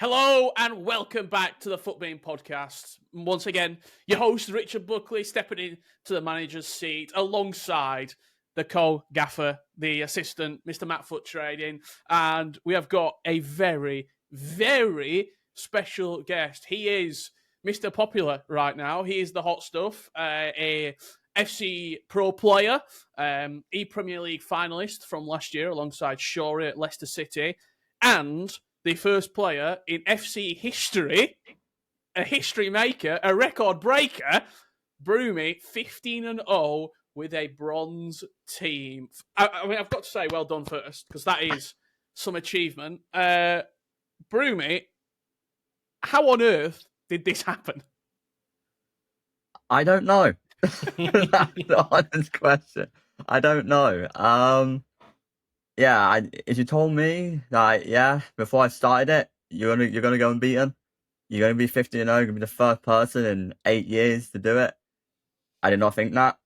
Hello and welcome back to the FUTBIN podcast. Once again, your host Richard Buckley stepping into the manager's seat alongside the co-gaffer, the assistant, Mr. Matt Foot Trading, and we have got a very, very special guest. He is Mr. Popular right now. He is the hot stuff, a FC Pro player, Premier League finalist from last year alongside Shorey at Leicester City, and the first player in FC history, a history maker, a record breaker, Broomy, 15-0 with a bronze team. I mean, I've got to say, well done first, because that is some achievement. Broomy, how on earth did this happen? I don't know. That's the honest question. I don't know. If you told me that, before I started it, you're gonna go unbeaten, you're gonna be 50-0, you're gonna be the first person in 8 years to do it, I did not think that.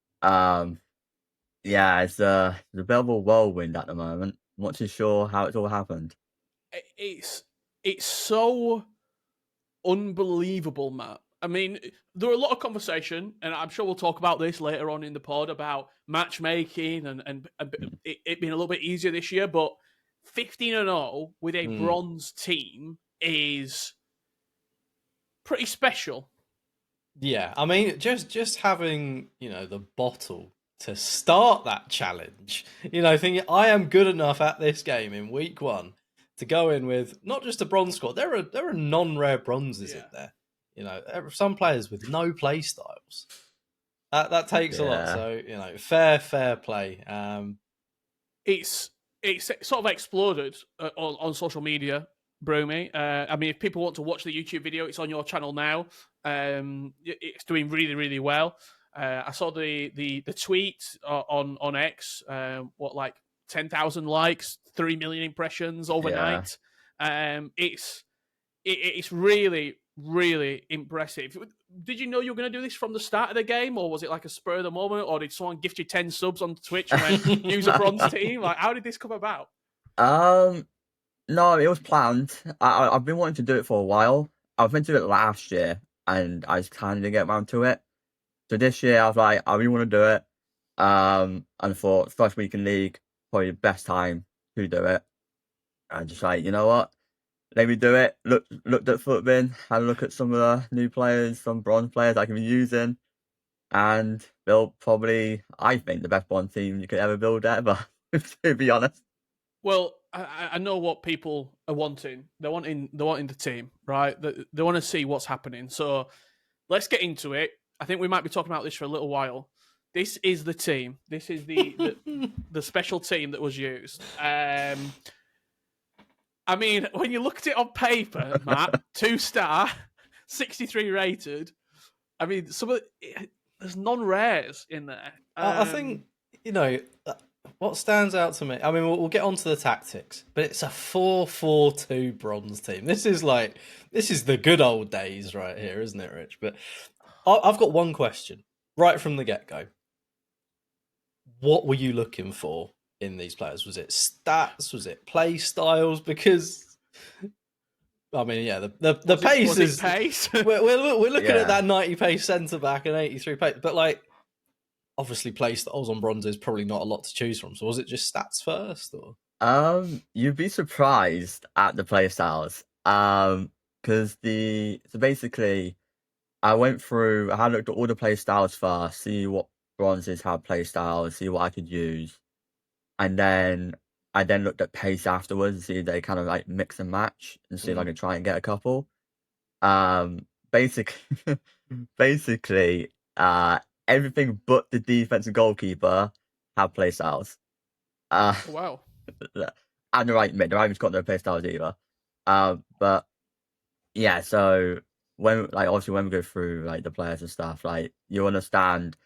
It's a bit of a whirlwind at the moment. I'm not too sure how it's all happened. It's so unbelievable, Matt. I mean, there are a lot of conversation, and I'm sure we'll talk about this later on in the pod about matchmaking and it being a little bit easier this year. But 15-0 with a bronze team is pretty special. Yeah, I mean, just having the bottle to start that challenge. Thinking I am good enough at this game in week 1 to go in with not just a bronze squad. There are non-rare bronzes in there. Some players with no play styles. That takes a lot. So fair play. It's sort of exploded on social media, Broomy. I mean, if people want to watch the YouTube video, it's on your channel now. It's doing really, really well. I saw the tweet on X. 10,000 likes, 3 million impressions overnight. It's really, really impressive. Did you know you were going to do this from the start of the game, or was it like a spur of the moment, or did someone gift you 10 subs on Twitch and went, use a bronze team? Like, how did this come about? No, it was planned. I've been wanting to do it for a while. I was meant to do it last year, and I just kind of didn't get around to it. So this year, I was like, I really want to do it. And I thought, first week in league, probably the best time to do it. And just like, you know what? Let me do it. Looked at FUTBIN, had a look at some of the new players, some bronze players I can be using, and built probably, I think, the best bronze team you could ever build ever, to be honest. Well, I know what people are wanting. They're wanting the team, right? They want to see what's happening. So let's get into it. I think we might be talking about this for a little while. This is the team. This is the special team that was used. I mean, when you look at it on paper, Matt, 2-star, 63 rated. I mean, there's non-rares in there. I think what stands out to me. I mean, we'll get onto the tactics, but it's a 4-4-2 bronze team. This is the good old days right here, isn't it, Rich? But I've got one question right from the get-go. What were you looking for in these players? Was it stats? Was it play styles? Because I mean, the pace is pace. we're looking at that 90 pace centre back and 83 pace, but obviously play styles on bronze is probably not a lot to choose from. So was it just stats first, or? You'd be surprised at the play styles. Because basically, I had looked at all the play styles first, see what bronzes have play styles, see what I could use. And then I looked at pace afterwards and see if they kind of like mix and match and see if I could try and get a couple. Basically, everything but the defense and goalkeeper have play styles. Wow. And the right mid, the right mid's got no play styles either. But yeah, so when we go through like the players and stuff, like you understand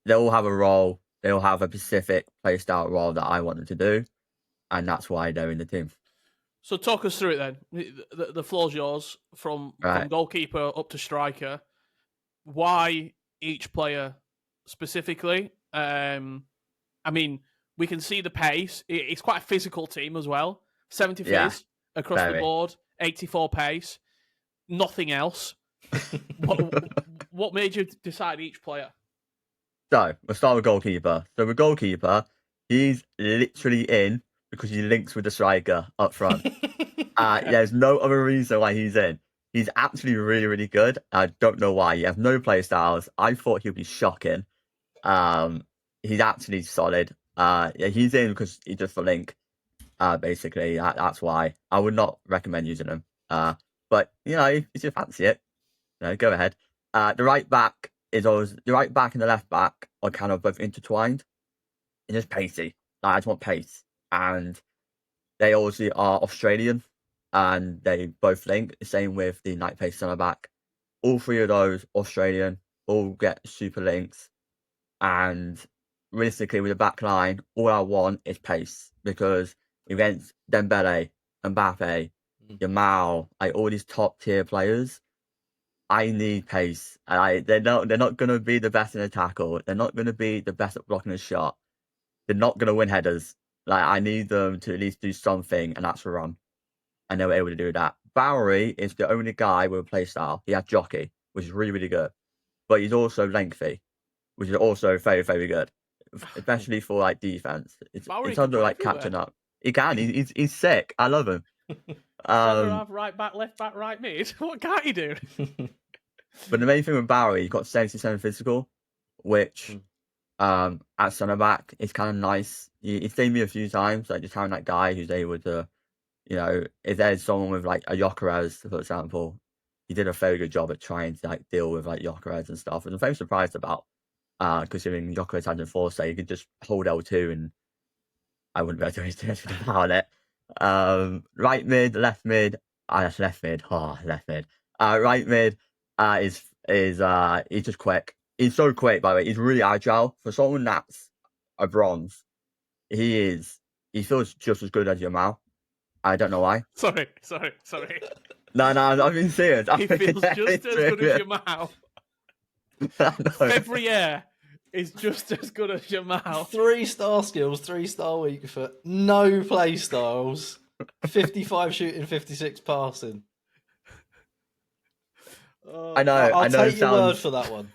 they all have a role. They all have a specific play style role that I want them to do, and that's why they're in the team. So talk us through it then. The floor's yours from goalkeeper up to striker. Why each player specifically? I mean, we can see the pace. It's quite a physical team as well. 70 fizz across the board. 84 pace, nothing else. What made you decide each player? So we'll start with goalkeeper. So with goalkeeper, he's literally in because he links with the striker up front. There's no other reason why he's in. He's actually really, really good. I don't know why. He has no play styles. I thought he'd be shocking. He's actually solid. He's in because he's just a link. Basically, that's why. I would not recommend using him. But if you fancy it, go ahead. The right back and the left back are kind of both intertwined. It's just pacey. I just want pace, and they obviously are Australian, and they both link. The same with the night pace centre back. All three of those Australian all get super links, and realistically with the back line, all I want is pace because against Dembele, Mbappe, Yamal, all these top tier players, I need pace. They're not gonna be the best in a tackle. They're not gonna be the best at blocking a shot. They're not gonna win headers. I need them to at least do something, and that's a run. And they were able to do that. Bowery is the only guy with a play style. He has jockey, which is really, really good. But he's also lengthy, which is also very, very good. Especially for defense. It's under catching up. He can. He's sick. I love him. Centre half, right back, left back, right mid. What can't he do? But the main thing with Bowery, he got 77 physical, which at centre back is kind of nice. He saved me a few times, just having that guy who's able to, if there's someone with a Jokeres, for example, he did a very good job at trying to deal with Jokeres and stuff. And I'm very surprised about considering Jokeres had enforced that he could just hold L2 and I wouldn't be able to do anything about it. Right mid, left mid. That's left mid. Oh, left mid. Right mid is he's just quick. He's so quick, by the way. He's really agile. For someone that's a bronze, he feels just as good as Yamal. I don't know why. Sorry. No, I'm being serious. He feels just as good as Yamal. Fevrier is just as good as Yamal. 3-star skills, 3-star weak foot, no play styles, 55 shooting, 56 passing. I know. I'll take your word for that one.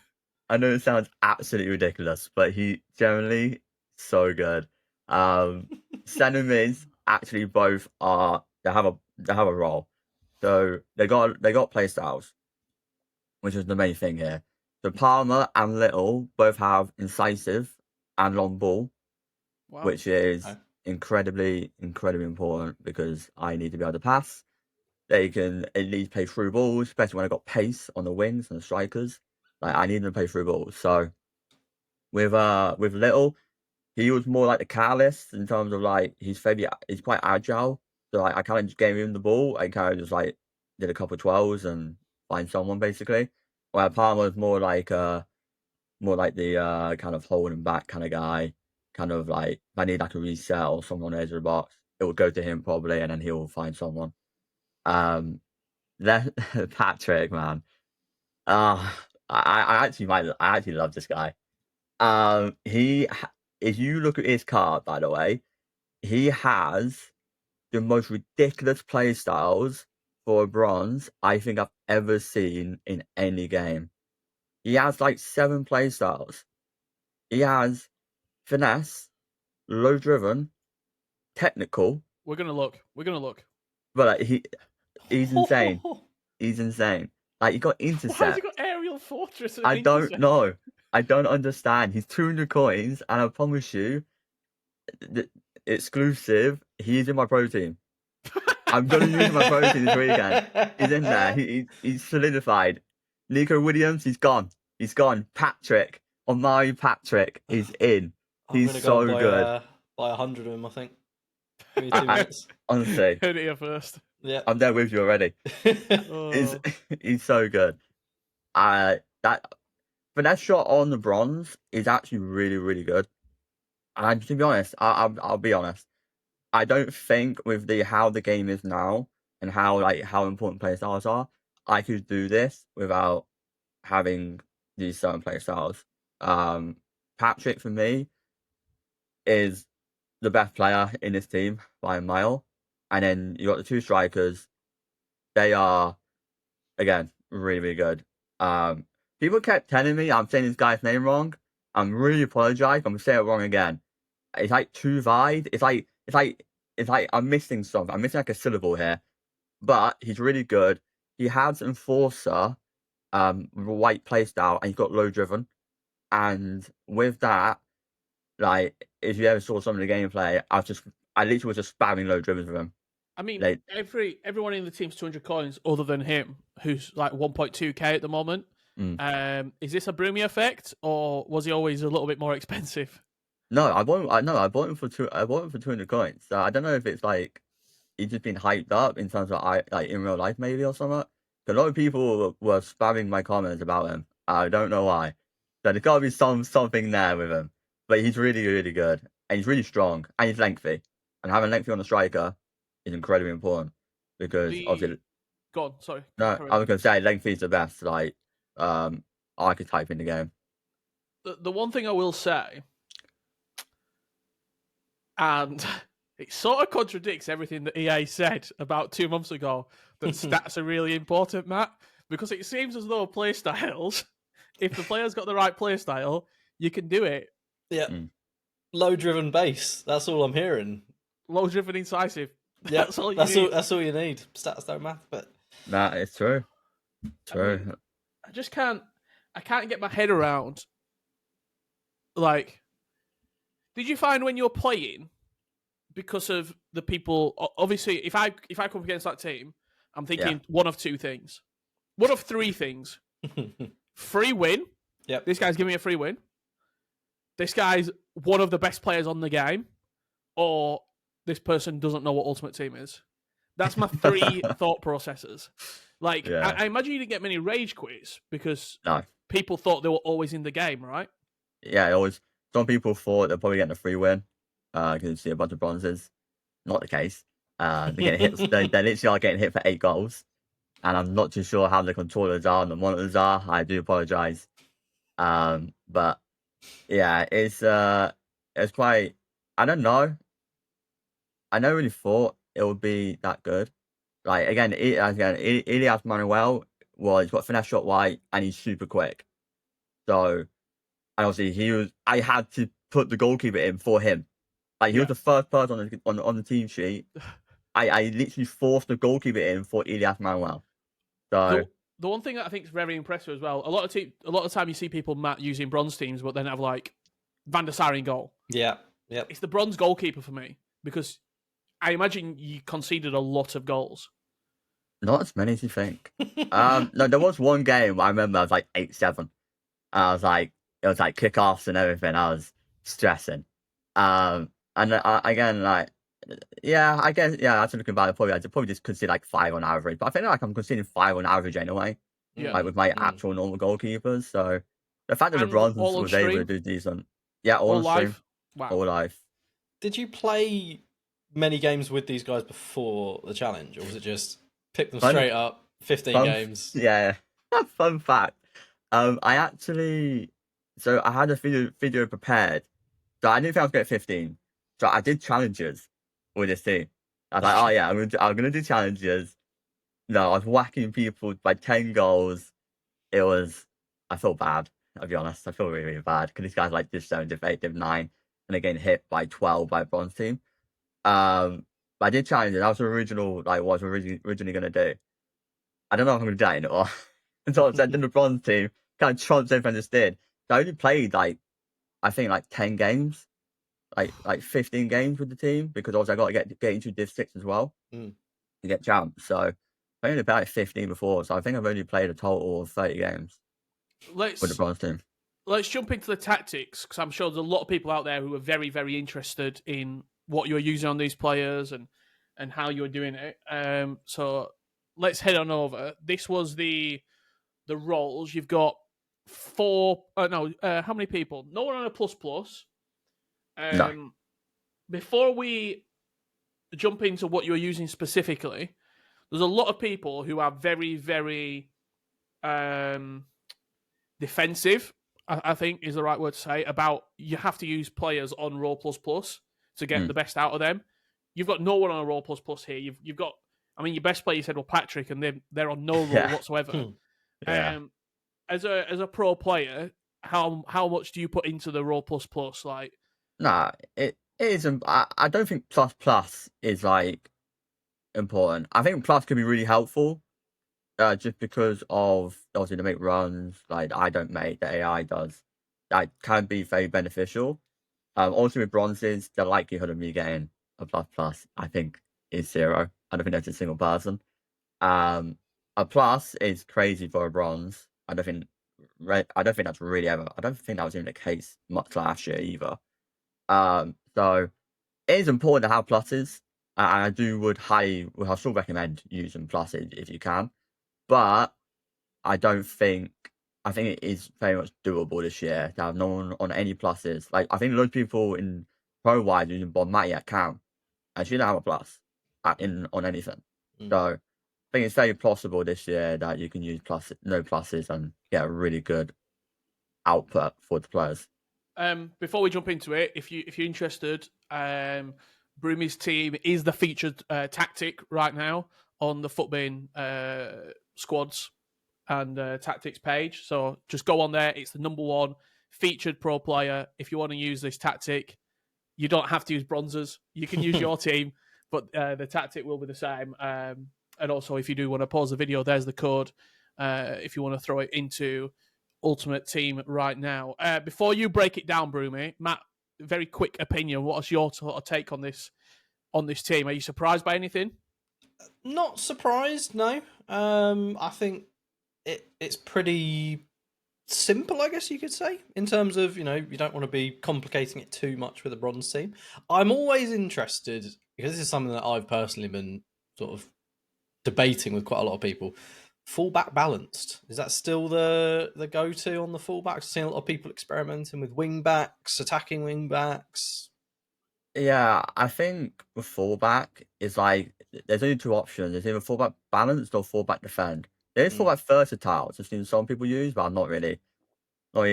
I know it sounds absolutely ridiculous, but he generally so good. Centre mids actually both they have a role. So they got play styles, which is the main thing here. So Palmer and Little both have incisive and long ball, which is incredibly, incredibly important because I need to be able to pass. They can at least play through balls, especially when I got pace on the wings and the strikers. I need them to play through balls. So with Little, he was more like the catalyst in terms of he's quite agile. So I kind of just gave him the ball. I kind of just did a couple of 12s and find someone basically. Where Palmer was more like the kind of holding back kind of guy. Kind of if I need a reset or someone on the edge of the box, it will go to him probably, and then he'll find someone. Patrick, man. I actually love this guy. If you look at his card, by the way, he has the most ridiculous play styles for a bronze I think I've ever seen in any game. He has 7 play styles. He has finesse, low driven, technical. We're gonna look. But he's insane. He's insane. He got intercept. Why has he got aerial fortress? And I don't know. I don't understand. He's 200 coins, and I promise you, exclusive. He's in my pro team. I'm gonna use my pro team this weekend. He's in there. He's solidified. Nico Williams, he's gone. He's gone. Patrick, Omari Patrick is in. He's so good. Buy 100 of him, I think. Give me 2 minutes. Honestly, heard it here first. Yeah, I'm there with you already. He's so good. That finesse shot on the bronze is actually really, really good. And to be honest, I'll be honest. I don't think with how the game is now and how important play styles are, I could do this without having these certain play styles. Patrick for me is the best player in this team by a mile, and then you got the 2 strikers, they are, again, really, really good. People kept telling me I'm saying this guy's name wrong. I'm really apologize. I'm gonna say it wrong again. It's like Tuvide. It's like I'm missing something. I'm missing like a syllable here. But he's really good. He has Enforcer, white playstyle, and he's got low driven. And with that, like, if you ever saw some of the gameplay, I literally was just spamming low drivens with him. I mean, Like, everyone in the team's 200 coins, other than him, who's like 1.2k at the moment. Is this a Broomy effect, or was he always a little bit more expensive? no, I bought him for 200 coins. So I don't know if it's like he's just been hyped up in terms of like in real life maybe or something. 'Cause a lot of people were spamming my comments about him. I don't know why. So there's gotta be something there with him. But he's really, really good. And he's really strong. And he's lengthy. And having lengthy on the striker is incredibly important. Because obviously Go on, sorry. no, I was gonna say lengthy is the best like archetype in the game. The one thing I will say, and it sort of contradicts everything that EA said about 2 months ago, that stats are really important, Matt, because it seems as though playstyles, if the player's got the right playstyle, you can do it. Yeah. Low driven base. That's all I'm hearing. Low driven incisive. Yeah, That's all you need. That's all you need. Stats don't matter, but Nah, it's true. True. I mean, I just can't get my head around, like, did you find when you're playing, because of the people, obviously if I come against that team, I'm thinking one of two things. One of three things. Free win. Yep. This guy's giving me a free win. This guy's one of the best players on the game, or this person doesn't know what Ultimate Team is. That's my three thought processes. Like, I imagine you didn't get many rage quits because people thought they were always in the game, right? Yeah, always. Some people thought they're probably getting a free win because you see a bunch of bronzes. Not the case. They're getting hit. They literally are getting hit for 8 goals, and I'm not too sure how the controllers are and the monitors are. I do apologize. But yeah, it's quite. I don't know. I never really thought it would be that good. Like Ilias Manuel, he's got finesse shot white and he's super quick. So, and obviously I had to put the goalkeeper in for him. Like he was the first person on the team sheet. I literally forced the goalkeeper in for Ilias Manuel. So the one thing that I think is very impressive as well, a lot of time you see people, Matt, using bronze teams, but then have like Van der Sar in goal. Yeah. It's the bronze goalkeeper for me because I imagine you conceded a lot of goals. Not as many as you think. No, there was one game I remember I was like 8-7. I was like, it was like kickoffs and everything. I was stressing. And again, like, I guess, after looking back, I probably just concede like 5 on average. But I think like I'm conceding 5 on average anyway. Yeah. Like with my actual normal goalkeepers. So the fact that the bronze was able to do decent. Yeah, all live. Wow. All live. Did you play many games with these guys before the challenge, or was it just pick them straight up, 15 games? Yeah. Fun fact. I had a video prepared. So I didn't think I was going to get 15. So I did challenges with this team. I was like, oh yeah, I'm gonna do challenges. No, I was whacking people by 10 goals. I felt bad, I'll be honest. I feel really, really bad because these guys like Div 7, Div 8, Div 9, and they're getting hit by 12 by a bronze team. But I did challenges. That was original, like what I was originally gonna do. I don't know if I'm gonna do that anymore. And so I said in the bronze team, kind of trumps everything I just did. So I only played I think 10 games, like 15 games with the team because also I got to get into Div 6 as well to get champs. So I only played 15 before, so I think I've only played a total of 30 games with the bronze team. Let's jump into the tactics because I'm sure there's a lot of people out there who are very, very interested in what you're using on these players and how you're doing it. So let's head on over. This was the roles. You've got 4. How many people? No one on a plus. No. Before we jump into what you're using specifically, there's a lot of people who are very, very defensive, I think is the right word to say, about you have to use players on Raw++ to get the best out of them. You've got no one on a Raw++ here. You've got, I mean, your best player you said, well, Patrick, and they're on no roll Yeah. whatsoever. Yeah. As a pro player, how much do you put into the roll plus plus? Like, Nah, it isn't. I don't think plus plus is like important. I think plus can be really helpful, just because of obviously to make runs like I don't make, the AI does. That can be very beneficial. Also with bronzes, the likelihood of me getting a plus plus, I think, is zero. I don't think that's a single person. Um, a plus is crazy for a bronze. I don't think that's really ever. I don't think that was even the case much last year either. So it is important to have pluses, and I I still recommend using pluses if you can. But I don't think I think it is very much doable this year to have no one on any pluses. Like I think loads of people in pro wise using Bon Matty can, and she don't have a plus on anything. Mm. So I think it's very possible this year that you can use no pluses and get a really good output for the players. before we jump into it, if you're interested, Broomy's team is the featured tactic right now on the FUTBIN squads and tactics page. So just go on there. It's the number one featured pro player. If you want to use this tactic, you don't have to use bronzes. You can use your team, but the tactic will be the same. And also, if you do want to pause the video, there's the code if you want to throw it into Ultimate Team right now. Before you break it down, Broomy, Matt, very quick opinion. What's your sort of take on this team? Are you surprised by anything? Not surprised, no. I think it's pretty simple, I guess you could say, in terms of, you don't want to be complicating it too much with a bronze team. I'm always interested, because this is something that I've personally been sort of debating with quite a lot of people. Fullback balanced, is that still the go-to on the fullbacks? I've seen a lot of people experimenting with wing backs, attacking wing backs. Yeah, I think with fullback is like there's only two options. It's either fullback balanced or fullback defend. There is fullback versatile, which I've seen some people use, but I've not really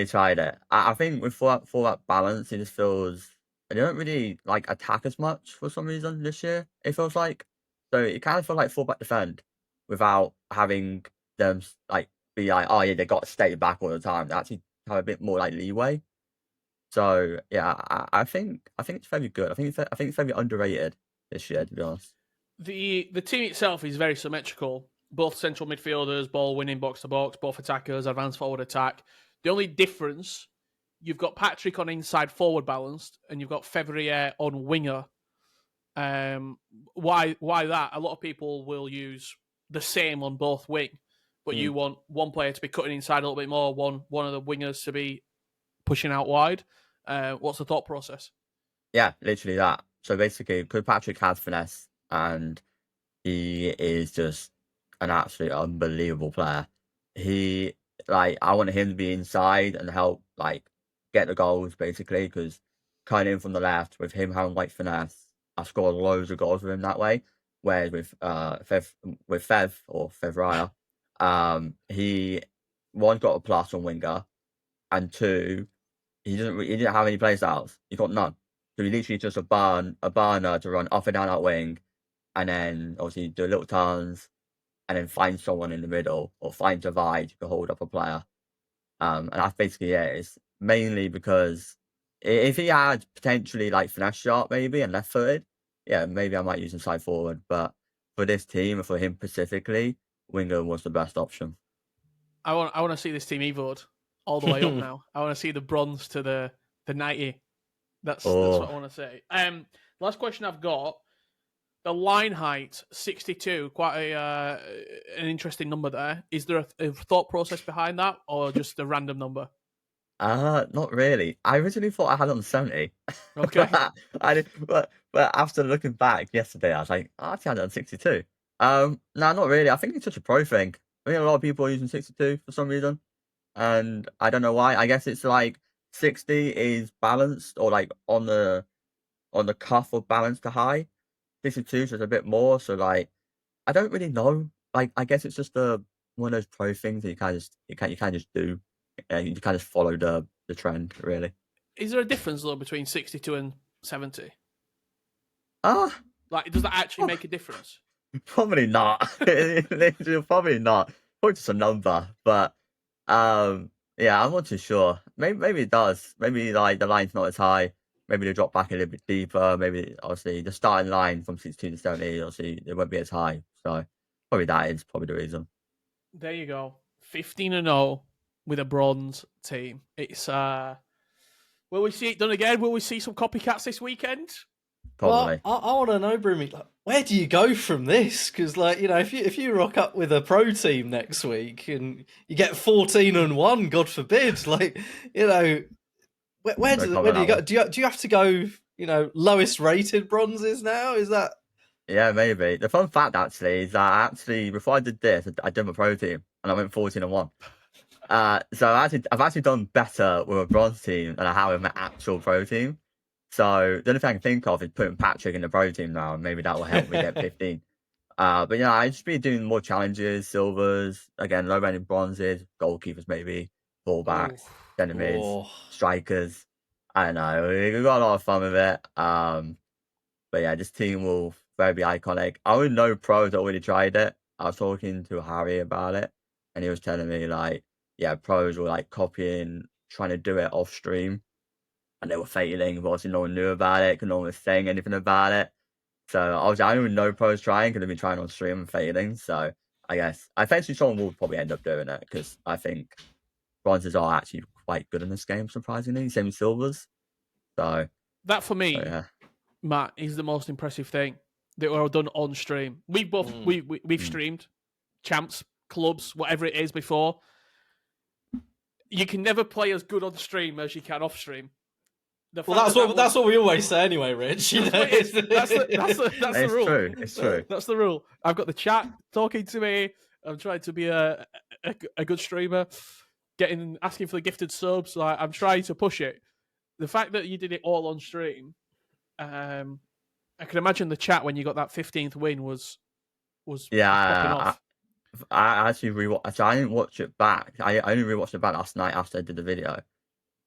tried it. I think with fullback balance, it just feels they don't really like attack as much for some reason this year. It feels like so it kind of feels like fullback defend without having them like be like, oh yeah, they got to stay back all the time. They actually have a bit more like leeway. So yeah, I think it's very good. I think it's very underrated this year, to be honest. The team itself is very symmetrical. Both central midfielders, ball winning box to box, both attackers, advanced forward attack. The only difference, you've got Patrick on inside forward balanced, and you've got Fevrier on winger. Why that? A lot of people will use the same on both wing, but you want one player to be cutting inside a little bit more, one of the wingers to be pushing out wide. What's the thought process? Yeah, literally that. So basically, because Patrick has finesse and he is just an absolute unbelievable player. He I wanted him to be inside and help get the goals basically because cutting in from the left with him having finesse, I scored loads of goals with him that way. Whereas with Fev or Fevraya, he one got a plus on winger and two he didn't have any play styles. He got none. So he literally just a burner to run up and down that wing and then obviously do little turns and then find someone in the middle or find a divide to hold up a player. And that's basically it. It's mainly because if he had potentially finesse shot maybe and left footed, yeah, maybe I might use him side forward. But for this team and for him specifically, winger was the best option. I want to see this team evoed all the way up now. I want to see the bronze to the 90. That's what I want to say. Last question I've got. The line height, 62, quite an interesting number there. Is there a thought process behind that or just a random number? Not really. I originally thought I had it on 70. Okay. but after looking back yesterday, I was like, I actually had it on 62. No, not really. I think it's just a pro thing. I think a lot of people are using 62 for some reason. And I don't know why. I guess it's 60 is balanced or on the cuff of balance to high. 62 is just a bit more. So I don't really know. I guess it's just one of those pro things that you kind of just do. You kind of follow the trend, really. Is there a difference though between 62 and 70? Ah, Does that actually make a difference? Probably not. Probably not. Probably just a number. But yeah, I'm not too sure. Maybe it does. Maybe like the line's not as high. Maybe they drop back a little bit deeper. Maybe obviously the starting line from 62 to 70, obviously it won't be as high. So probably that is probably the reason. There you go. 15-0 with a bronze team. It's will we see it done again? Will we see some copycats this weekend? Probably. Well, I want to know, Broomy, like, where do you go from this? Because, like, you know, if you rock up with a pro team next week and you get 14-1, God forbid, like, you know, where do you go? Do you have to go? You know, lowest rated bronzes now? Is that? Yeah, maybe. The fun fact actually is that before I did this, I did my pro team and I went 14-1. So I've actually done better with a bronze team than I have with my actual pro team. So the only thing I can think of is putting Patrick in the pro team now, and maybe that will help me get 15. But yeah, I just be doing more challenges, silvers, again, low rated bronzes, goalkeepers maybe, fullbacks, centre mids, strikers. I don't know. We got a lot of fun with it. But yeah, this team will very be iconic. I already know pros that already tried it. I was talking to Harry about it, and he was telling me like, yeah, pros were like copying, trying to do it off stream, and they were failing. But obviously, no one knew about it because no one was saying anything about it. So obviously, I don't even know pros trying because they've been trying on stream and failing. So I guess I fancy someone will probably end up doing it because I think bronzes are actually quite good in this game, surprisingly. Same with silvers. So that for me, yeah. Matt, is the most impressive thing that were done on stream. We've both we've streamed champs, clubs, whatever it is before. You can never play as good on stream as you can off stream. Well, that's what we always say anyway, Rich. You know? That's the rule. True. It's true. That's the rule. I've got the chat talking to me. I'm trying to be a good streamer, asking for the gifted subs. Like, I'm trying to push it. The fact that you did it all on stream, I can imagine the chat when you got that 15th win was popping off. I actually rewatched. So I didn't watch it back. I only rewatched it back last night after I did the video.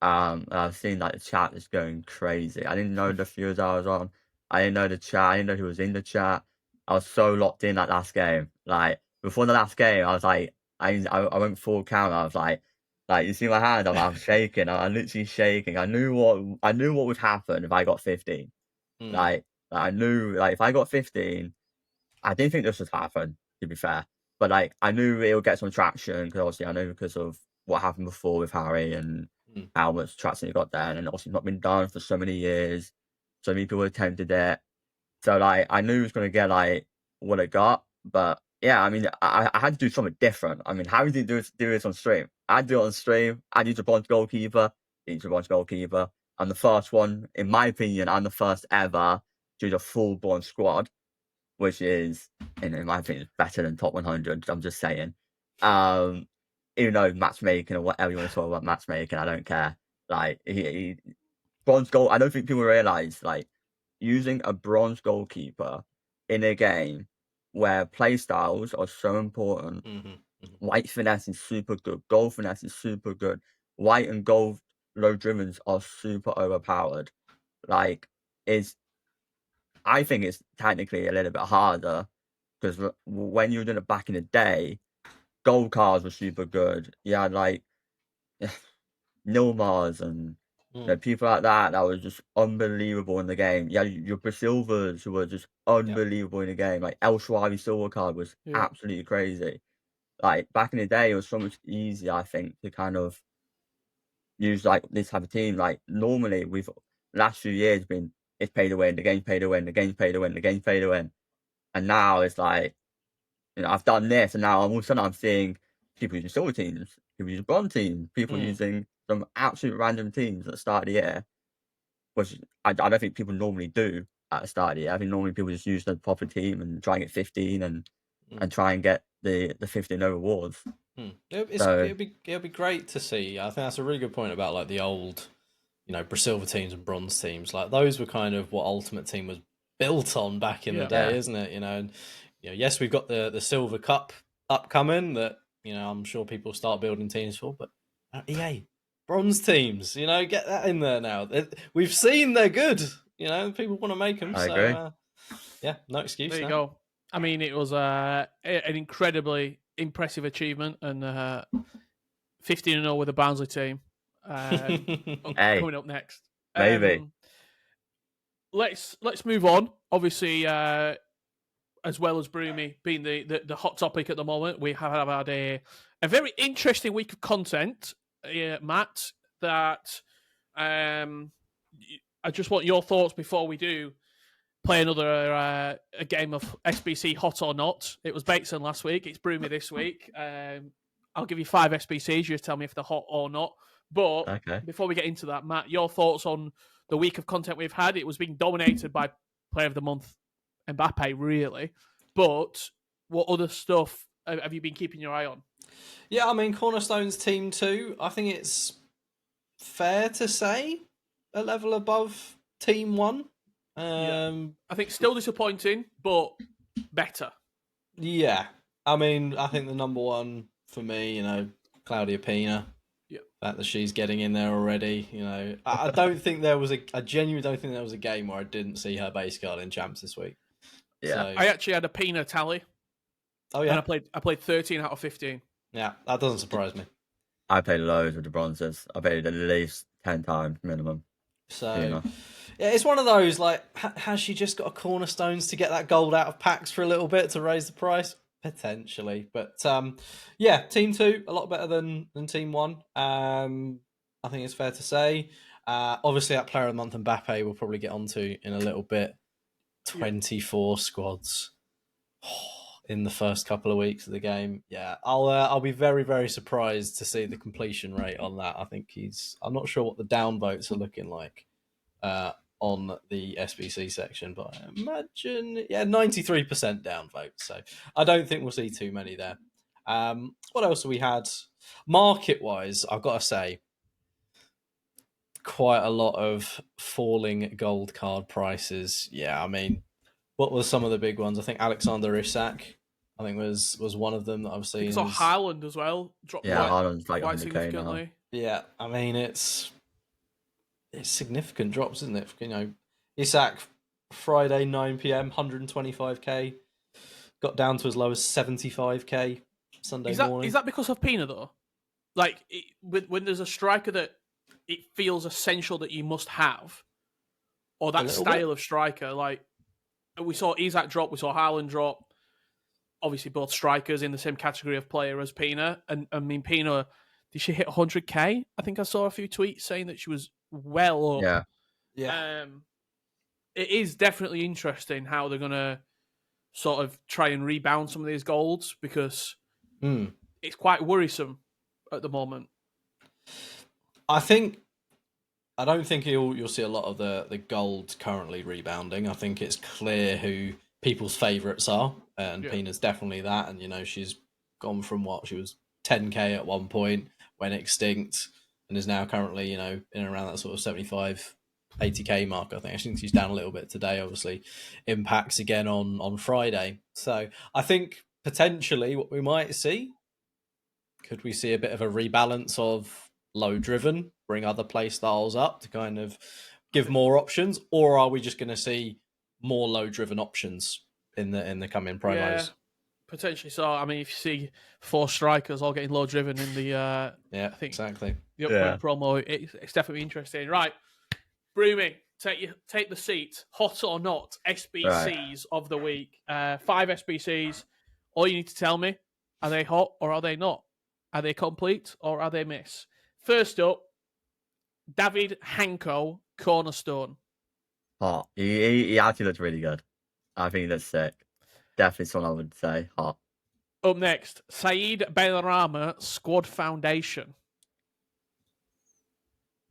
And I've seen like the chat is going crazy. I didn't know the viewers I was on. I didn't know the chat. I didn't know who was in the chat. I was so locked in that last game. Like before the last game, I was like, I went full count. I was like you see my hand. I'm shaking. I'm literally shaking. I knew what would happen if I got 15. Like I knew like if I got 15, I didn't think this would happen. To be fair, but like I knew it would get some traction because obviously I know because of what happened before with Harry and how much traction he got there, and obviously not been done for so many years. So many people attempted it. So like I knew it was gonna get like what it got, but yeah, I mean I had to do something different. I mean, how did you do this on stream? I do it on stream. I used a bronze goalkeeper. He used a bronze goalkeeper. I'm the first one, in my opinion. I'm the first ever to use a full bronze squad, which is, in my opinion, better than top 100. I'm just saying. Even though matchmaking or whatever you want to talk about matchmaking, I don't care. Like bronze goal. I don't think people realize like using a bronze goalkeeper in a game where play styles are so important. White finesse is super good. Goal finesse is super good. White and gold low drivens are super overpowered. Like I think it's technically a little bit harder because when you were doing it back in the day, gold cards were super good. You had like Nilmars and people like that was just unbelievable in the game. Yeah, your Brasilvers who were just unbelievable in the game. Like El Schwabi silver card was absolutely crazy. Like back in the day, it was so much easier, I think, to kind of use like this type of team. Like normally, we've last few years been it's pay to win, the game's pay to win, the game's pay to win, the game's pay to win, and now it's like, you know, I've done this, and now all of a sudden I'm seeing people using silver teams, people using bronze teams, people using some absolute random teams at the start of the year, which I don't think people normally do at the start of the year. I think normally people just use the proper team and try and get 15 and try and get the 15 no rewards. It'll be great to see. I think that's a really good point about like the old, you know, silver teams and bronze teams. Like those were kind of what Ultimate Team was built on back in the day, isn't it? You know, and you know, yes, we've got the Silver Cup upcoming that, you know, I'm sure people start building teams for, but EA bronze teams, you know, get that in there now. We've seen they're good. You know, people want to make them. I agree. Yeah, no excuse. There you go. I mean, it was an incredibly impressive achievement, and 15-0 with the Barnsley team. Hey, Coming up next. maybe. Let's move on. Obviously, as well as Broomy being the hot topic at the moment, we have had a very interesting week of content, Matt. That I just want your thoughts before we do play another a game of SBC hot or not. It was Bateson last week. It's Broomy this week. I'll give you 5 SBCs. You just tell me if they're hot or not. But Okay. before we get into that, Matt, your thoughts on the week of content we've had? It was being dominated by Player of the Month Mbappe, really. But what other stuff have you been keeping your eye on? Yeah, I mean, Cornerstone's team 2, I think it's fair to say a level above team 1. I think still disappointing, but better. Yeah. I mean, I think the number 1 for me, Claudia Pina. Yeah. The fact that she's getting in there already, I don't think there was I genuinely don't think there was a game where I didn't see her base card in champs this week. Yeah. So, I actually had a Pina tally. oh yeah. And I played 13 out of 15. Yeah, that doesn't surprise me. I played loads with the bronzes. I played at least 10 times minimum. So, yeah, it's one of those, like, has she just got a cornerstones to get that gold out of packs for a little bit to raise the price? Potentially. But, yeah, Team 2, a lot better than Team 1. I think it's fair to say. Obviously, that Player of the Month Mbappe we'll probably get onto in a little bit. 24 squads in the first couple of weeks of the game. Yeah, I'll be very, very surprised to see the completion rate on that. I think I'm not sure what the downvotes are looking like on the SBC section, but I imagine 93% downvotes. So I don't think we'll see too many there. What else have we had? Market wise, I've got to say, quite a lot of falling gold card prices. Yeah, I mean, what were some of the big ones? I think Alexander Isak, I think was one of them that I've seen. I saw Haaland as well dropped Haaland's like quite 100k significantly. now. Yeah, I mean it's significant drops, isn't it? Isak Friday 9 p.m. 125k, got down to as low as 75k Sunday morning. Is that because of Pina though? Like when there's a striker that it feels essential that you must have, or that style of striker, like. We saw Isak drop, we saw Haaland drop. Obviously, both strikers in the same category of player as Pina. And I mean, Pina, did she hit 100k? I think I saw a few tweets saying that she was well up. Yeah. It is definitely interesting how they're going to sort of try and rebound some of these golds because it's quite worrisome at the moment. I don't think you'll see a lot of the gold currently rebounding. I think it's clear who people's favourites are, and Pina's definitely that. And she's gone from she was 10k at one point, went extinct, and is now currently in and around that sort of 75, 80k mark. I think she's down a little bit today. Obviously, impacts again on Friday. So I think potentially what we might see, could we see a bit of a rebalance of low driven, bring other play styles up to kind of give more options, or are we just going to see more low driven options in the coming promos? Yeah, potentially so. I mean, if you see 4 strikers all getting low driven in the I think exactly the upcoming promo, it's definitely interesting. Right, Broomy, take the seat. Hot or not, SBCs of the week. 5 SBCs. All you need to tell me: are they hot or are they not? Are they complete or are they miss? First up, David Hanko, Cornerstone. Hot. He actually looks really good. I think that's sick. Definitely someone I would say hot. Up next, Saeed Benrahma, Squad Foundation.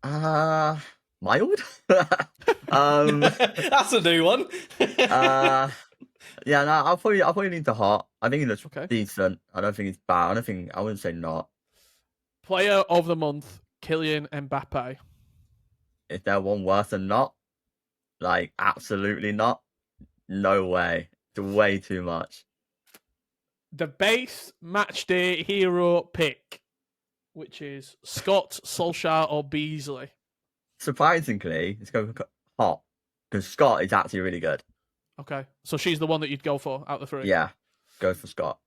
Mild? That's a new one. Yeah, no, I'll probably need the hot. I think he looks decent. I don't think it's bad. I wouldn't say not. Player of the month, Kylian Mbappe. Is there one worse than not? Like, absolutely not. No way. It's way too much. The base matchday hero pick, which is Scott, Solskjaer, or Beasley. Surprisingly, it's going hot because Scott is actually really good. Okay, so she's the one that you'd go for out of the three. Yeah, go for Scott.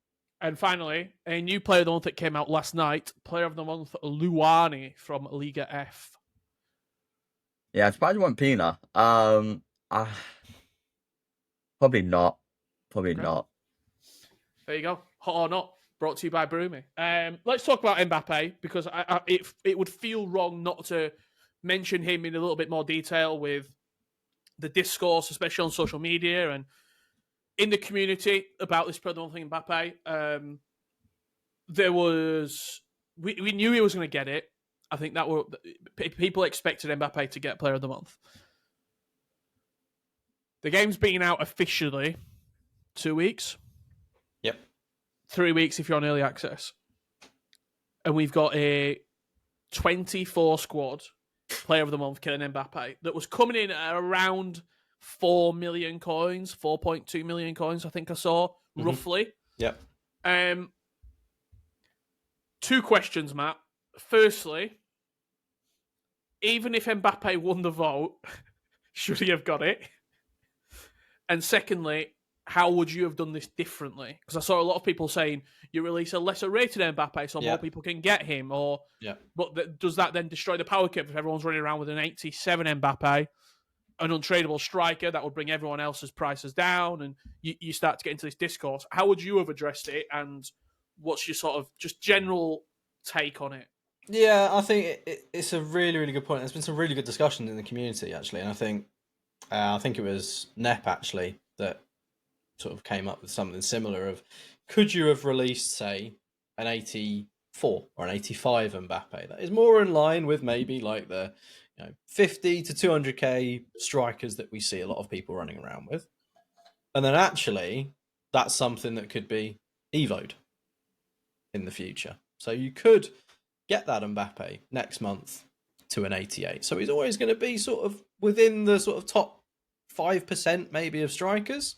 And finally, a new player of the month that came out last night, player of the month, Luani from Liga F. Yeah, I'm surprised you want Pina. Probably not. Probably Okay. not. There you go. Hot or not, brought to you by Broomy. Let's talk about Mbappe, because it would feel wrong not to mention him in a little bit more detail with the discourse, especially on social media and in the community about this player of the month thing, Mbappe. We knew he was going to get it. I think that people expected Mbappe to get player of the month. The game's been out officially 2 weeks. Yep. 3 weeks if you're on early access. And we've got a 24 squad player of the month, Kylian Mbappe, that was coming in at around 4 million coins, 4.2 million coins, I think I saw, roughly. Yep. 2 questions, Matt. Firstly, even if Mbappe won the vote, should he have got it? And secondly, how would you have done this differently? Because I saw a lot of people saying you release a lesser rated Mbappe so more people can get him. But does that then destroy the power curve if everyone's running around with an 87 Mbappe, an untradeable striker that would bring everyone else's prices down, and you start to get into this discourse? How would you have addressed it, and what's your sort of just general take on it? Yeah, I think it's a really, really good point. There's been some really good discussions in the community, actually, and I think it was Nep, actually, that sort of came up with something similar of, could you have released, say, an 84 or an 85 Mbappe that is more in line with maybe like the 50 to 200k strikers that we see a lot of people running around with, and then actually that's something that could be evoed in the future. So you could get that Mbappe next month to an 88. So he's always going to be sort of within the sort of top 5% maybe of strikers.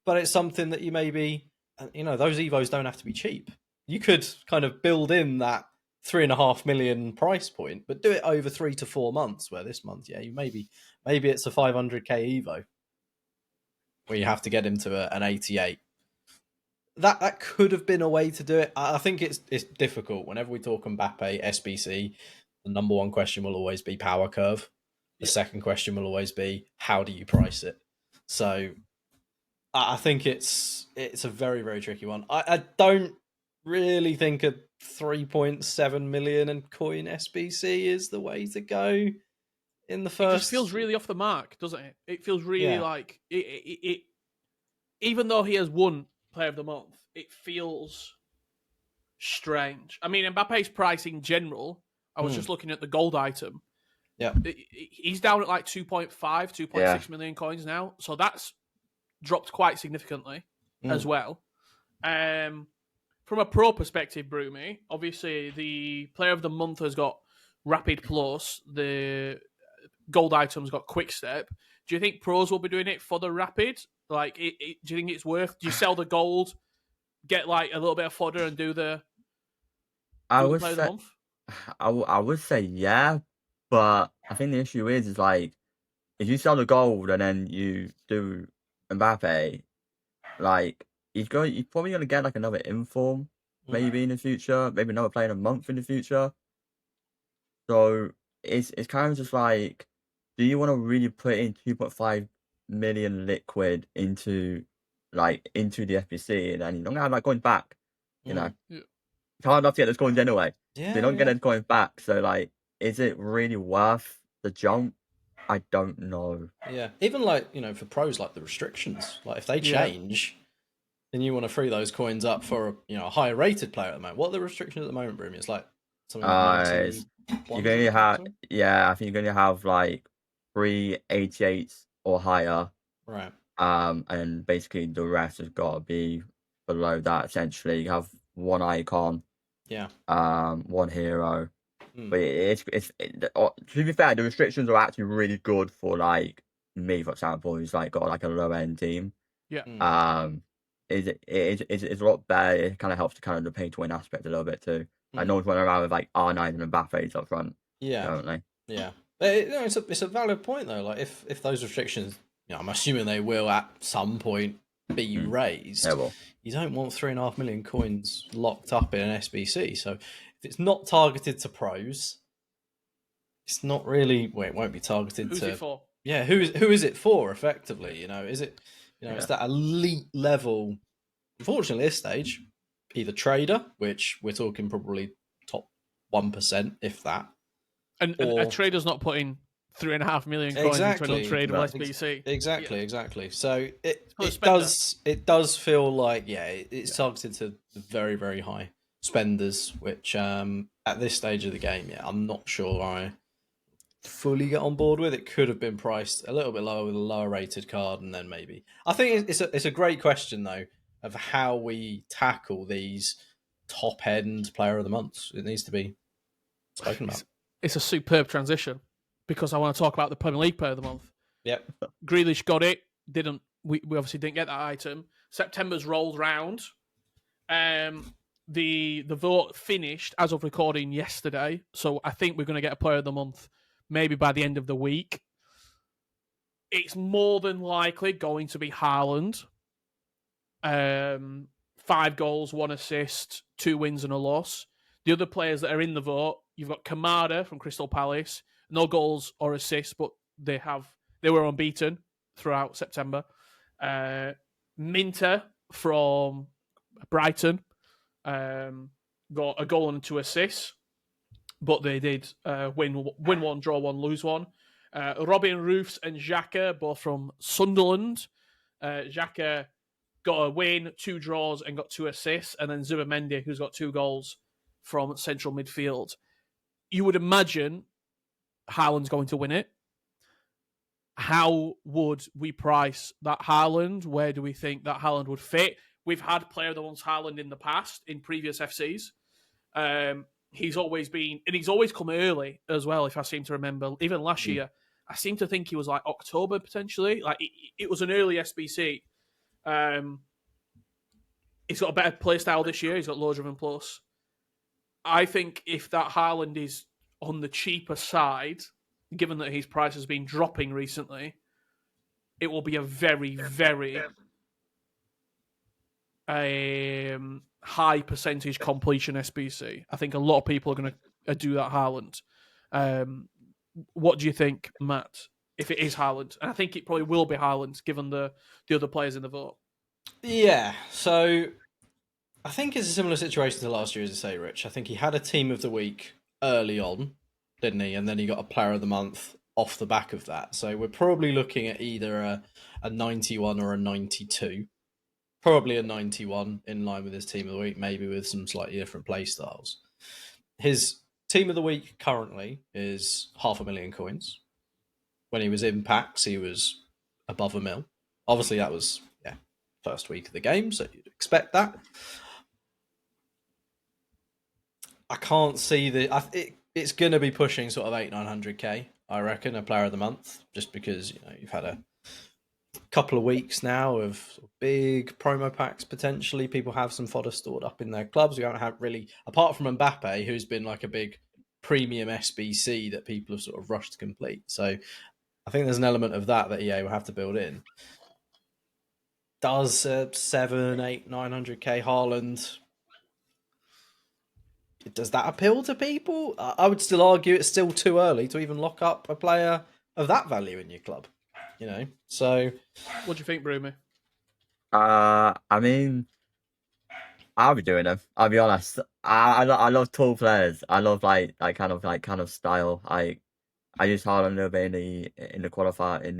But it's something that you maybe, those Evos don't have to be cheap. You could kind of build in that 3.5 million price point, but do it over 3 to 4 months, where this month, maybe it's a 500k Evo where you have to get him to an 88. That could have been a way to do it. I think it's difficult. Whenever we talk Mbappe, SBC, the number one question will always be power curve. The second question will always be, how do you price it? So I think it's a very, very tricky one. I don't really think a 3.7 million and coin SBC is the way to go in the first. It just feels really off the mark, doesn't it? It feels really like it. Even though he has won Player of the Month, it feels strange. I mean, Mbappe's price in general, I was just looking at the gold item. Yeah. He's down at like 2.6 million coins now. So that's dropped quite significantly as well. From a pro perspective, Broomy, obviously the Player of the Month has got Rapid Plus, the gold item's got Quick Step. Do you think pros will be doing it for the Rapid? Like, do you think it's worth? Do you sell the gold, get like a little bit of fodder, and do the Player of the Month? I would say yeah, but I think the issue is like, if you sell the gold and then you do Mbappe, like he's probably gonna get like another inform maybe in the future, maybe another player in a month in the future. So it's kind of just like, do you want to really put in 2.5 million liquid into the FBC, and then you don't have like going back, you know? It's hard enough to get those coins anyway. Yeah, they don't get those coins back. So like, is it really worth the jump? I don't know. Yeah, even like for pros, like the restrictions, like if they change, then you want to free those coins up for a higher rated player at the moment. What are the restrictions at the moment, Broomy? It's like something like 91. You're going to have I think you're going to have like 3 88s or higher, right? And basically the rest has got to be below that. Essentially, you have one icon, one hero. But to be fair, the restrictions are actually really good for like me, for example, who's like got like a low end team. Yeah. It's a lot better. It kind of helps to kind of the pay to win aspect a little bit too. Like no one's running around with like R9 and Mbappe's up front. Yeah. Don't they? Yeah. It's a valid point though. Like if those restrictions I'm assuming they will at some point be raised. Yeah, well, You don't want 3.5 million coins locked up in an SBC. So if it's not targeted to pros, it's not really. Well, it won't be targeted Who's to. it for? Yeah, who is it for? Effectively, is it? It's that elite level. Unfortunately, at this stage, either trader, which we're talking probably top 1%, if that, And a trader's not putting 3.5 million coins into an untradeable SBC. Exactly. So it spender. does feel like it's targeted to the very, very high spenders, which at this stage of the game, I'm not sure I fully get on board with. It could have been priced a little bit lower with a lower rated card, and then maybe. I think it's a great question though of how we tackle these top end player of the months. It needs to be spoken about. It's a superb transition because I want to talk about the Premier League player of the month. Yep. Grealish got it. We obviously didn't get that item. September's rolled round. The vote finished as of recording yesterday, so I think we're going to get a player of the month maybe by the end of the week. It's more than likely going to be Haaland. 5 goals, 1 assist, 2 wins and a loss. The other players that are in the vote, you've got Kamada from Crystal Palace, no goals or assists, but they were unbeaten throughout September. Minter from Brighton got a goal and 2 assists, but they did win 1, draw 1, lose 1. Robin Roofs and Xhaka, both from Sunderland. Xhaka got a win, 2 draws, and got 2 assists. And then Zubimendi, who's got 2 goals from central midfield. You would imagine Haaland's going to win it. How would we price that Haaland? Where do we think that Haaland would fit? We've had player of the month Haaland in the past, in previous FCs. He's always been, and he's always come early as well, if I seem to remember. Even last year, I seem to think he was like October potentially. Like it was an early SBC. He's got a better play style this year. He's got low driven plus. I think if that Haaland is on the cheaper side, given that his price has been dropping recently, it will be a very, very high percentage completion SBC. I think a lot of people are going to do that Haaland. What do you think, Matt, if it is Haaland? And I think it probably will be Haaland, given the other players in the vote. Yeah, so I think it's a similar situation to last year, as you say, Rich. I think he had a team of the week early on, didn't he? And then he got a player of the month off the back of that. So we're probably looking at either a 91 or a 92. Probably a 91 in line with his team of the week, maybe with some slightly different play styles. His team of the week currently is 500,000 coins. When he was in packs, he was above 1 mil. Obviously, that was first week of the game, so you'd expect that. I can't see it's going to be pushing sort of 800-900k, I reckon, a player of the month, just because you've had a couple of weeks now of big promo packs potentially. People have some fodder stored up in their clubs. We don't have really, apart from Mbappe, who's been like a big premium SBC that people have sort of rushed to complete. So I think there's an element of that EA will have to build in. Does 700, 800, 900k Haaland, does that appeal to people? I would still argue it's still too early to even lock up a player of that value in your club. So what do you think, Broomy? I mean, I'll be doing them. I'll be honest. I love tall players. I love like kind of style. I use Haaland a little bit in the qualifier in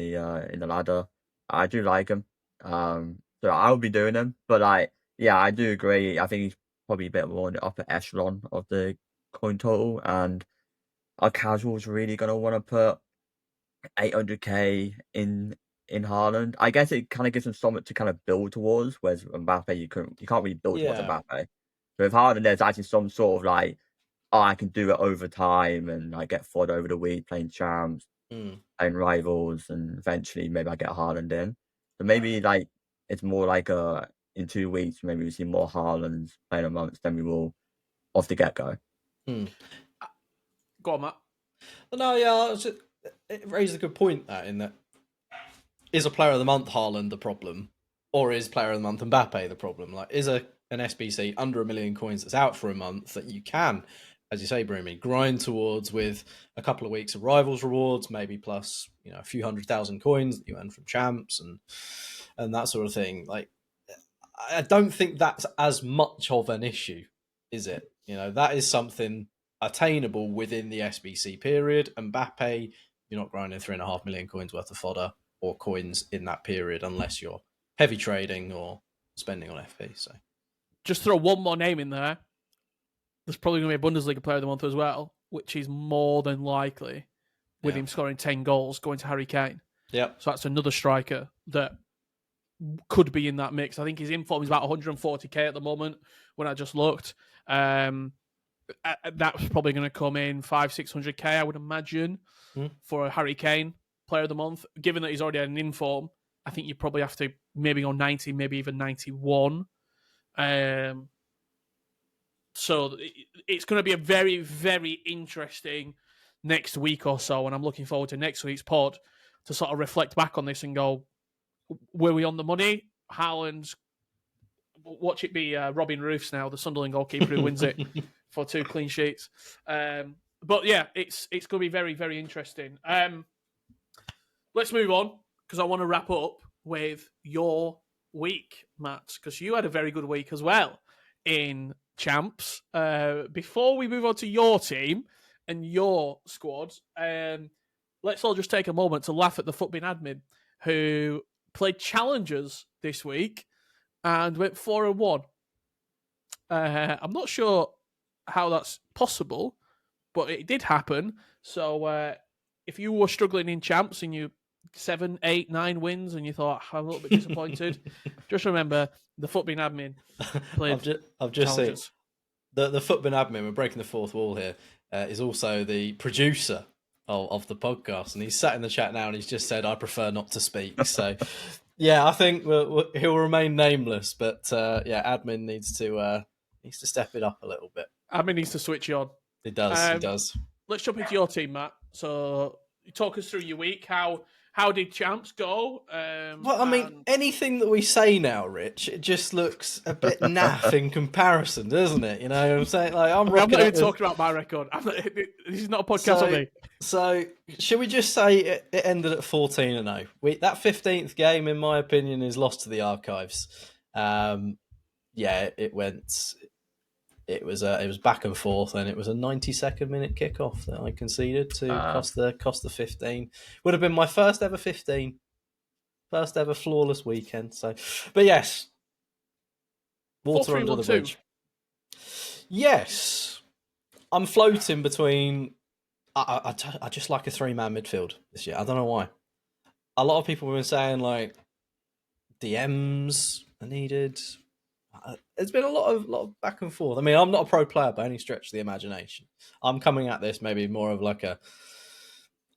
the ladder. I do like him. So I'll be doing them. But I do agree. I think he's probably a bit more in the upper echelon of the coin total, and our casuals really gonna want to put 800k in Haaland. I guess it kind of gives them something to kind of build towards, whereas Mbappe you can't really build towards Mbappe. So with Haaland, there's actually some sort of like, I can do it over time and I get fodder over the week playing champs, playing rivals, and eventually maybe I get Haaland in. So maybe like it's more like in 2 weeks maybe we see more Haalands playing amongst than we will off the get go. Go on, Matt. No, it raises a good point in that is a player of the month Haaland the problem, or is player of the month Mbappe the problem? Like, is an SBC under 1 million coins that's out for a month that you can, as you say, Broomy, grind towards with a couple of weeks of rivals rewards, maybe plus a few 100,000 coins that you earn from champs and that sort of thing. Like, I don't think that's as much of an issue, is it? That is something attainable within the SBC period. Mbappe, you're not grinding 3.5 million coins worth of fodder or coins in that period unless you're heavy trading or spending on FP. So, just throw one more name in there. There's probably going to be a Bundesliga player of the month as well, which is more than likely, with him scoring 10 goals, going to Harry Kane. Yep. So that's another striker that could be in that mix. I think his inform is about 140k at the moment when I just looked. That's probably going to come in 500-600k, I would imagine, for a Harry Kane player of the month. Given that he's already had an inform, I think you probably have to maybe go 90, maybe even 91. So it's going to be a very, very interesting next week or so, and I'm looking forward to next week's pod to sort of reflect back on this and go, were we on the money? Haaland, watch it be Robin Roofs now, the Sunderland goalkeeper who wins it for 2 clean sheets. But yeah, it's going to be very, very interesting. Let's move on, because I want to wrap up with your week, Matt, because you had a very good week as well in Champs. Before we move on to your team and your squad, let's all just take a moment to laugh at the FUTBIN admin who played challengers this week and went 4-1. I'm not sure how that's possible, but it did happen. So if you were struggling in Champs and you 7, 8, 9 wins and you thought, I'm a little bit disappointed, just remember the FUTBIN admin played I've just seen challenges. the FUTBIN admin, we're breaking the fourth wall here, is also the producer of the podcast, and he's sat in the chat now and he's just said, I prefer not to speak. So yeah, I think he'll remain nameless, but admin needs to step it up a little bit. Admin needs to switch you on. It does. He does. Let's jump into your team, Matt. So you talk us through your week. How did Champs go? Well, I mean, anything that we say now, Rich, it just looks a bit naff in comparison, doesn't it? You know what I'm saying? Like, I'm not even talking about my record. This is not a podcast on me. So, should we just say it ended at 14-0? That 15th game, in my opinion, is lost to the archives. It went. It was back and forth, and it was a 92nd minute kickoff that I conceded to cost the 15. Would have been my first ever 15, first ever flawless weekend. So, but yes, water under the bridge. Yes, I'm floating between. I just like a 3-man midfield this year. I don't know why. A lot of people have been saying like DMs are needed. There's been a lot of back and forth. I mean, I'm not a pro player by any stretch of the imagination. I'm coming at this maybe more of like a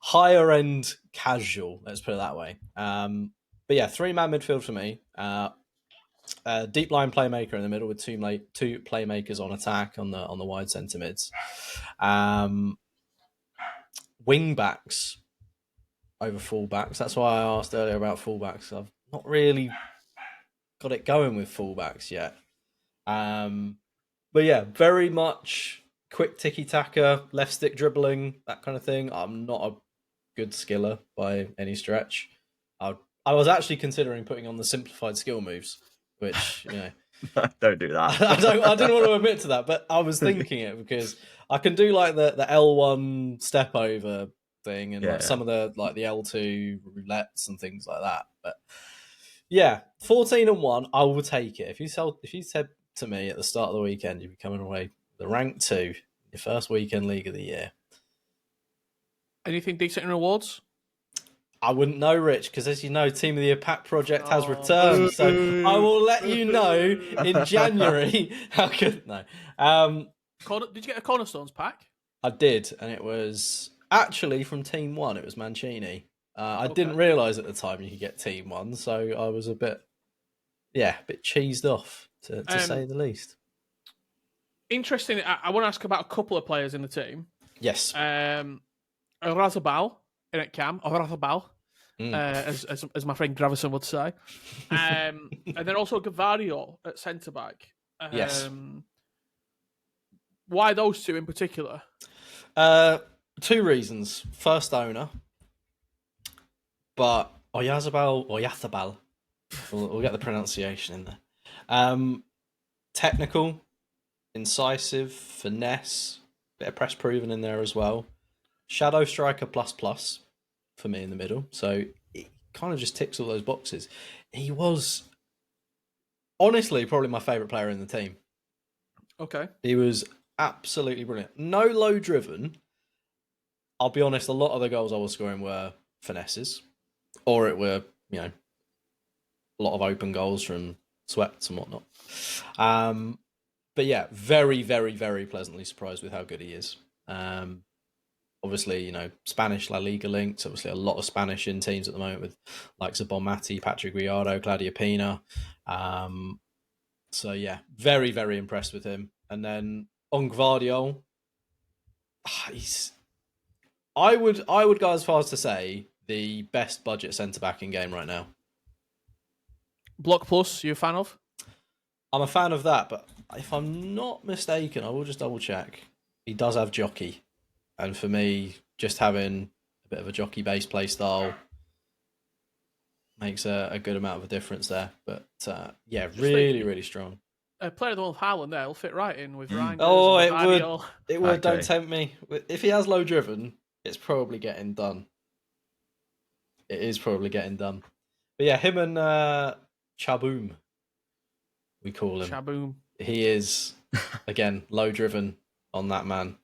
higher end casual, let's put it that way. But yeah, 3-man midfield for me. Deep line playmaker in the middle with two playmakers on attack on the wide centre mids. Wing backs over fullbacks. That's why I asked earlier about fullbacks. I've not really got it going with fullbacks yet. But yeah, very much quick tiki-taka, left stick dribbling, that kind of thing. I'm not a good skiller by any stretch. I was actually considering putting on the simplified skill moves, which, don't do that. I didn't want to admit to that, but I was thinking it because I can do like the L1 step over thing and some of the like the L2 roulettes and things like that. But yeah, 14-1, I will take it. If you said to me at the start of the weekend you'd be coming away the rank 2, your first weekend league of the year. Anything decent in rewards? I wouldn't know, Rich, because as you know, Team of the Year pack project has returned. So I will let you know in January how good. No. Did you get a Cornerstones pack? I did, and it was actually from Team 1. It was Mancini. I didn't realise at the time you could get Team 1, so I was a bit cheesed off, to say the least. Interesting. I want to ask about a couple of players in the team. Yes. Razabal in at Cam. Razabal. as my friend Gravison would say. And then also Gavadio at centre back. Yes. Why those two in particular? Two reasons. First owner, but Oyazabal, we'll get the pronunciation in there. Technical, incisive, finesse, bit of press proven in there as well. Shadow striker plus for me in the middle. So it kind of just ticks all those boxes. He was honestly probably my favourite player in the team. Okay. He was absolutely brilliant. No low driven. I'll be honest, a lot of the goals I was scoring were finesses, or it were, a lot of open goals from sweats and whatnot. But yeah, very, very, very pleasantly surprised with how good he is. Obviously, Spanish La Liga links, obviously a lot of Spanish in teams at the moment with like Bon Mati, Patrick Riardo, Claudio Pina. So yeah, very, very impressed with him. And then on Gvardiol, I would go as far as to say the best budget centre back in game right now. Block Plus, you a fan of? I'm a fan of that, but if I'm not mistaken, I will just double check. He does have jockey, and for me, just having a bit of a jockey based play style makes a good amount of a difference there. But yeah, really strong. A player of the Wolf Haaland there will fit right in with Ryan. Oh, it would. It would. Okay. Don't tempt me. If he has low driven, it's probably getting done. It is probably getting done. But yeah, him and Chaboom, we call him. Chaboom. He is, again, low driven on that man.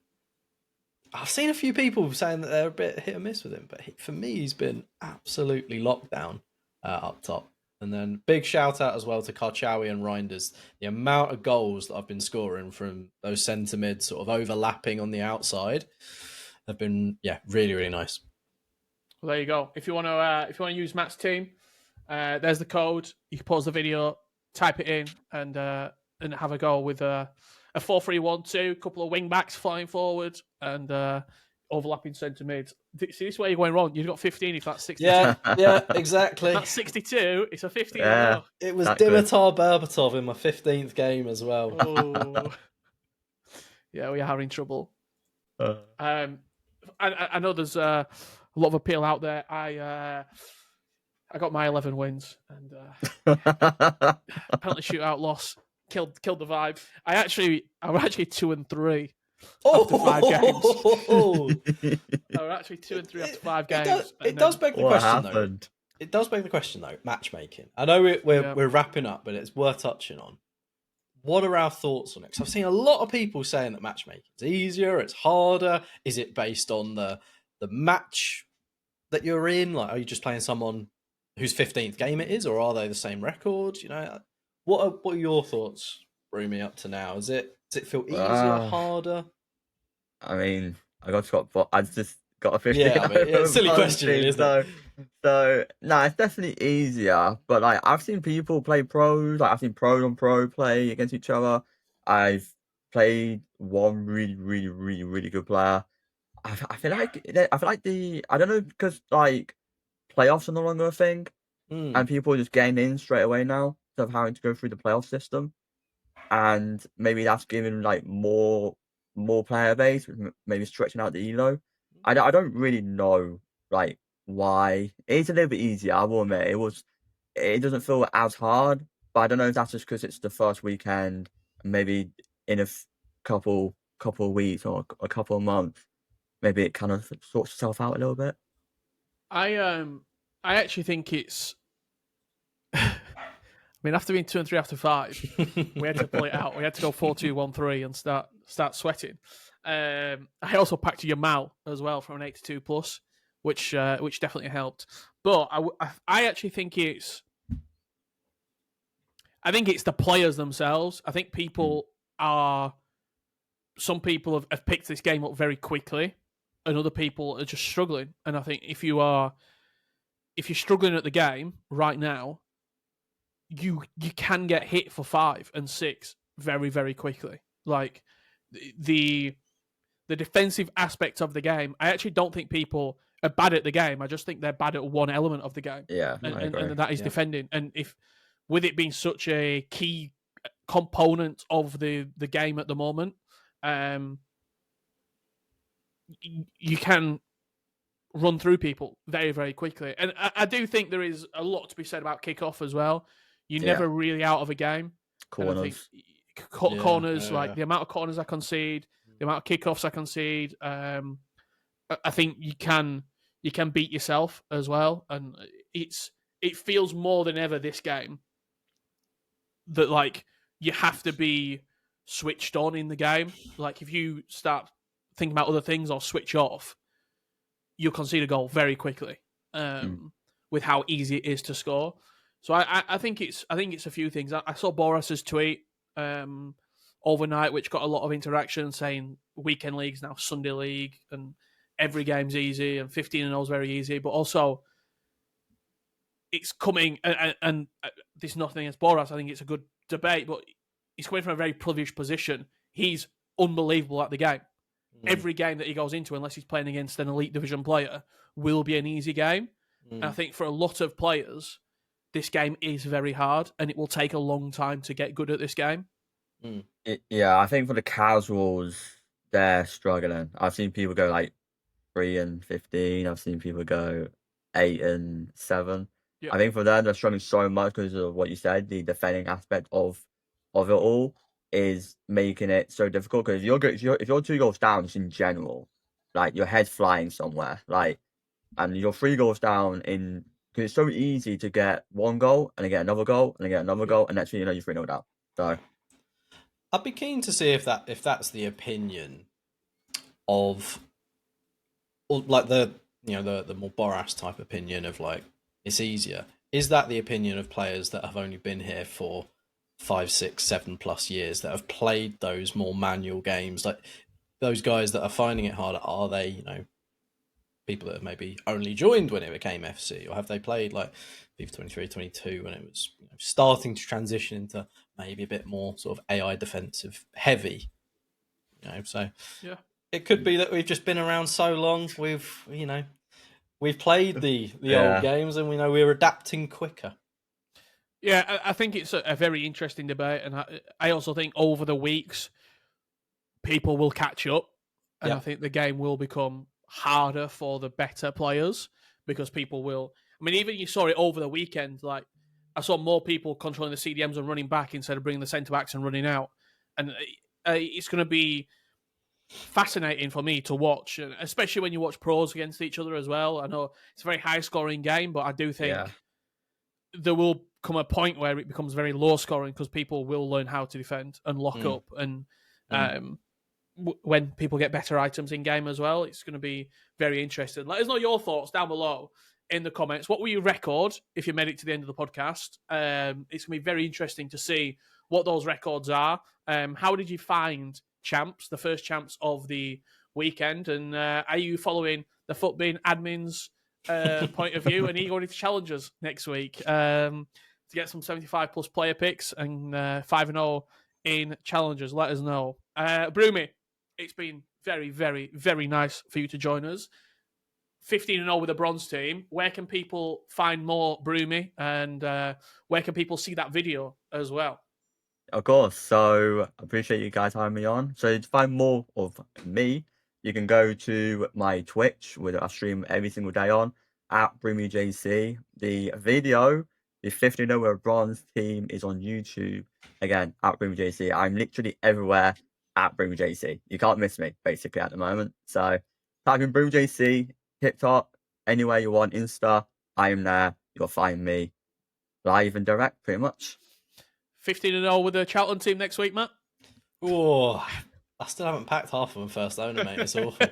I've seen a few people saying that they're a bit hit or miss with him, but for me, he's been absolutely locked down up top. And then big shout out as well to Karchawi and Reinders. The amount of goals that I've been scoring from those centre mids sort of overlapping on the outside have been, really, really nice. Well, there you go. If you want to use Matt's team, there's the code. You can pause the video, type it in, and have a go with a 4-3-1-2, couple of wing backs flying forward, and overlapping centre mid. See, this is where you're going wrong. You've got 15 if that's 62. Yeah, exactly. If that's 62. It's a 15. Yeah, it was Dimitar Berbatov in my 15th game as well. Oh. Yeah, we are having trouble. I know there's a lot of appeal out there. I got my 11 wins and penalty shootout loss killed the vibe. I'm actually 2-3 after 5 games. I were actually 2-3 after 5 games. It does beg the question though. It does beg the question though. Matchmaking. I know we're wrapping up, but it's worth touching on. What are our thoughts on it? Because I've seen a lot of people saying that matchmaking is easier, it's harder. Is it based on the match that you're in? Like, are you just playing someone whose 15th game it is, or are they the same record? What are your thoughts, Broomy, up to now? Does it feel easier, harder? I mean, I just got a 50. Yeah, it's a silly question, isn't it? So no, it's definitely easier. But like, I've seen people play pros. Like, I've seen pro on pro play against each other. I've played one really, really, really, really good player. I feel like I don't know, because like playoffs are no longer a thing, and people are just getting in straight away now instead of having to go through the playoff system, and maybe that's giving like more player base, maybe stretching out the elo. I don't really know like why. It's a little bit easier, I will admit. It doesn't feel as hard, but I don't know if that's just because it's the first weekend, and maybe in a couple of weeks or a couple of months, maybe it kind of sorts itself out a little bit. I actually think it's. I mean, after being 2-3 after 5, we had to pull it out. We had to go 4-2-1-3 and start sweating. I also packed Yamal as well from an 82 plus, which definitely helped. But I actually think it's. I think it's the players themselves. I think some people have picked this game up very quickly, and other people are just struggling. And I think if you're struggling at the game right now, you can get hit for 5 and 6 very, very quickly. Like the defensive aspect of the game, I actually don't think people are bad at the game. I just think they're bad at one element of the game, Yeah, and, I and, agree. and that is defending. And if with it being such a key component of the game at the moment, you can run through people very, very quickly. And I do think there is a lot to be said about kickoff as well. You're Yeah. never really out of a game. And I think Corners. corners, Yeah. like the amount of corners I concede, the amount of kickoffs I concede, I think you can beat yourself as well. And it feels more than ever this game that like you have to be switched on in the game. Like if you start thinking about other things or switch off, you'll concede a goal very quickly with how easy it is to score. So I think it's a few things. I saw Boras's tweet overnight, which got a lot of interaction, saying weekend league's now Sunday league and every game's easy and 15-0 is very easy. But also, it's coming, and there's nothing against Boras. I think it's a good debate, but he's coming from a very privileged position. He's unbelievable at the game. Every game that he goes into, unless he's playing against an elite division player, will be an easy game. And I think for a lot of players, this game is very hard, and it will take a long time to get good at this game. Yeah, I think for the casuals, they're struggling. I've seen people go like 3-15. I've seen people go 8-7. Yeah. I think for them, they're struggling so much because of what you said. The defending aspect of it all is making it so difficult. Because if you're 2 goals down, just in general, like your head's flying somewhere, like, and you're 3 goals down in, because it's so easy to get 1 goal and then get another goal and then get another goal, and next thing you know, you're 3-0 down. So I'd be keen to see if that's the opinion of, or like the more Boras type opinion of like it's easier. Is that the opinion of players that have only been here for 5, 6, 7+ years, that have played those more manual games? Like those guys that are finding it harder, are they, people that have maybe only joined when it became FC, or have they played like FIFA 23, 22 when it was starting to transition into maybe a bit more sort of AI defensive heavy? So yeah, it could be that we've just been around so long. We've played the old games, and we know we're adapting quicker. Yeah, I think it's a very interesting debate, and I also think over the weeks, people will catch up, and I think the game will become harder for the better players because people will. I mean, even you saw it over the weekend. Like I saw more people controlling the CDMs and running back instead of bringing the centre backs and running out, and it's going to be fascinating for me to watch, especially when you watch pros against each other as well. I know it's a very high scoring game, but I do think there will come a point where it becomes very low scoring because people will learn how to defend and lock up. And when people get better items in game as well, it's going to be very interesting. Let us know your thoughts down below in the comments. What will you record if you made it to the end of the podcast? It's going to be very interesting to see what those records are. How did you find champs, the first champs of the weekend? And are you following the FUTBIN admins point of view, and are you going to challenges next week to get some 75+ player picks and 5-0 in challenges? Let us know. Broomy, it's been very, very, very nice for you to join us. 15-0 with a bronze team. Where can people find more Broomy, and where can people see that video as well? Of course. So I appreciate you guys having me on. So to find more of me, you can go to my Twitch, where I stream every single day on, at BroommyJC. The video, the 15-0 with a bronze team, is on YouTube, again, at BroommyJC. I'm literally everywhere at BroommyJC. You can't miss me, basically, at the moment. So type in BroommyJC, TikTok, anywhere you want, Insta, I am there. You'll find me live and direct, pretty much. 15-0 with the Charlton team next week, Matt? Oh, I still haven't packed half of them first owner, mate. It's awful.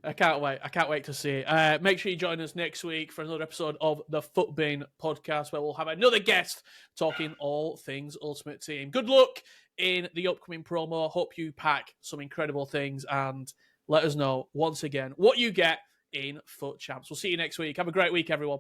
I can't wait. I can't wait to see it. Make sure you join us next week for another episode of the FUTBIN podcast, where we'll have another guest talking all things Ultimate Team. Good luck in the upcoming promo. Hope you pack some incredible things, and let us know once again what you get in FUT Champs. We'll see you next week. Have a great week, everyone.